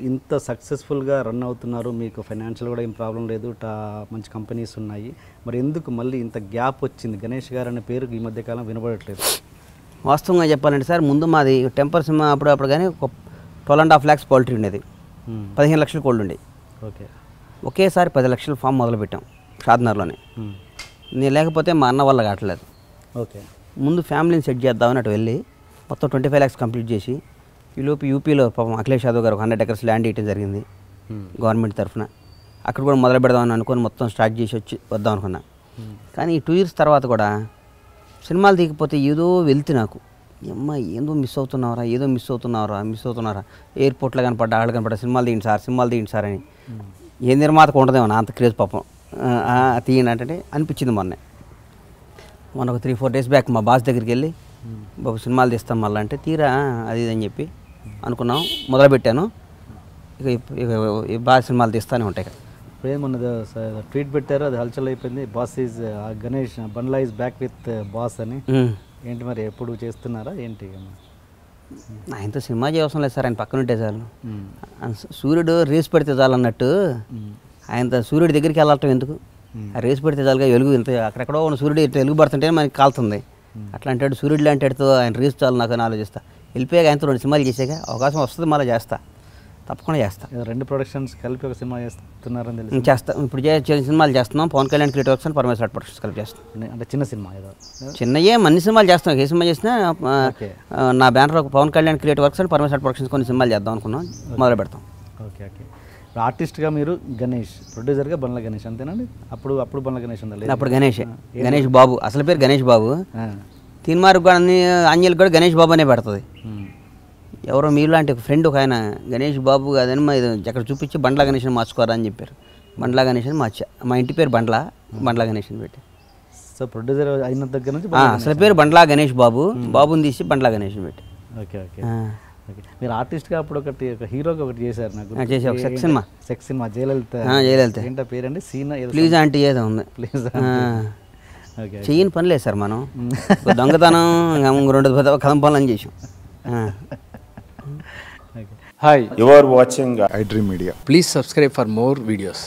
ఇంత సక్సెస్ఫుల్గా రన్ అవుతున్నారు, మీకు ఫైనాన్షియల్ కూడా ఏం ప్రాబ్లం లేదు, మంచి కంపెనీస్ ఉన్నాయి, మరి ఎందుకు మళ్ళీ ఇంత గ్యాప్ వచ్చింది? గణేష్ గారు అనే పేరు ఈ మధ్యకాలం వినబడట్లేదు. వాస్తవంగా చెప్పాలంటే సార్, ముందు మాది టెంపర్ సినిమా అప్పుడు కానీ ఒక 12.5 lakhs పౌల్ట్రీ ఉండేది, 15 లక్షల కోళ్ళు ఉండేవి. ఓకే, ఒకేసారి 10 లక్షల ఫామ్ మొదలుపెట్టాం షాద్నగర్లోనే. నేను లేకపోతే మా అన్న వల్ల కావట్లేదు. ఓకే, ముందు ఫ్యామిలీని సెట్ చేద్దామని అటు వెళ్ళి మొత్తం 25 lakhs కంప్లీట్ చేసి, ఈలోపు యూపీలో పాపం అఖిలేష్ యాదవ్ గారు 100 acres ల్యాండ్ ఇవ్వడం జరిగింది గవర్నమెంట్ తరఫున. అక్కడ కూడా మొదలు పెడదామని అనుకుని మొత్తం స్టార్ట్ చేసి వద్దాం అనుకున్నా. కానీ ఈ 2 years తర్వాత కూడా సినిమాలు దిగిపోతే ఏదో వెళ్తే నాకు అమ్మ ఏదో మిస్ అవుతున్నారా ఎయిర్పోర్ట్లో కనపడ్డా వాళ్ళు కనపడ్డా సినిమాలు తీయండి సార్ అని. ఏ నిర్మాతకు ఉండదేమో నా అంత క్రేజ్ పాపం తీయండి అంటే అనిపించింది. మొన్న ఒక 3-4 days బ్యాక్ మా బాస్ దగ్గరికి వెళ్ళి బాబు సినిమాలు తీస్తాం మళ్ళీ అంటే తీరా అది ఇది అని చెప్పి అనుకున్నాం, మొదలుపెట్టాను. ఇక బాగా సినిమాలు తీస్తూనే ఉంటాయి. ఏమన్నా ట్వీట్ పెట్టారు, అది హల్చల్ అయిపోయింది. Boss is Ganesh Bandla is back with boss అని. ఏంటి మరి ఎప్పుడు చేస్తున్నారా ఏంటి? ఆయనతో సినిమా చేయవసరం లేదు సార్, ఆయన పక్కన ఉంటే చాలు. సూర్యుడు రేసు పెడితే చాలు అన్నట్టు ఆయనతో సూర్యుడి దగ్గరికి వెళ్ళటం ఎందుకు? ఆ రేసు పెడితే చాలుగా వెలుగు ఇంత అక్కడెక్కడో ఉన్న సూర్యుడు ఇట్లా వెలుగు పడుతుంటే మనకి కాలుతుంది. అట్లా అంటాడు సూర్యుడు లాంటితో ఆయన రేసు చాలు నాకు అని ఆలోచిస్తా. వెళ్ళిపోయాక ఆయనతో 2 సినిమాలు చేసాక అవకాశం వస్తుంది, మళ్ళీ చేస్తా, తప్పకుండా చేస్తా. 2 ప్రొడక్షన్స్ కలిపి ఒక సినిమా చేస్తున్నారని తెలిసి చేస్తాం. ఇప్పుడు సినిమాలు చేస్తున్నాం. పవన్ కళ్యాణ్ క్రియేటివ్ వర్క్స్ అని పరమేశ్వర ప్రొడక్షన్స్ కలిపి చేస్తాం. అంటే చిన్న సినిమా ఏదో చిన్నయే అన్ని సినిమాలు చేస్తాం. ఏ సినిమా చేసినా నా banner Pawan Kalyan creative works అని పరమేశ్వర ప్రొడక్షన్స్ కొన్ని సినిమాలు చేద్దాం అనుకున్నాం, మొదలు పెడతాం. Okay okay. ఆర్టిస్ట్గా మీరు గణేష్, ప్రొడ్యూసర్గా బండ్ల గణేష్ అంతేనండి? అప్పుడు బండ్ల గణేష్ ఉండాలి. అప్పుడు గణేష్ బాబు, అసలు పేరు గణేష్ బాబు. తీన్మార్కు కూడా అంజలి కూడా గణేష్ బాబు అనే పెడుతుంది. ఎవరో మీలాంటి ఒక ఫ్రెండ్ ఒక ఆయన గణేష్ బాబు కాదని అక్కడ చూపించి బండ్ల గణేష్ అని మార్చుకోరా అని చెప్పారు. బండ్ల గణేష్ అని మార్చా. మా ఇంటి పేరు బండ్ల గణేష్ అని పెట్టి. సో ప్రొడ్యూసర్ అయిన దగ్గర నుంచి అసలు పేరు బండ్ల గణేష్ బాబు, బాబుని తీసి బండ్ల గణేష్ అని పెట్టి. Okay okay okay. మీరు ఆర్టిస్ట్గా అప్పుడు ఒక హీరోకి ఒకటి చేశారు నాకు చేసి ఒక సెక్స్ సినిమా జయలలిత ఏంటో పేరండి? సీన్ ప్లీజ్ ఆంటీ ఏదో ఉంది. ప్లీజ్ చెయ్యని పని లేదు సార్, మనం దొంగతనం 2 కథం పనులు చేసాం. Hi, you are watching iDream Media. Please subscribe for more videos.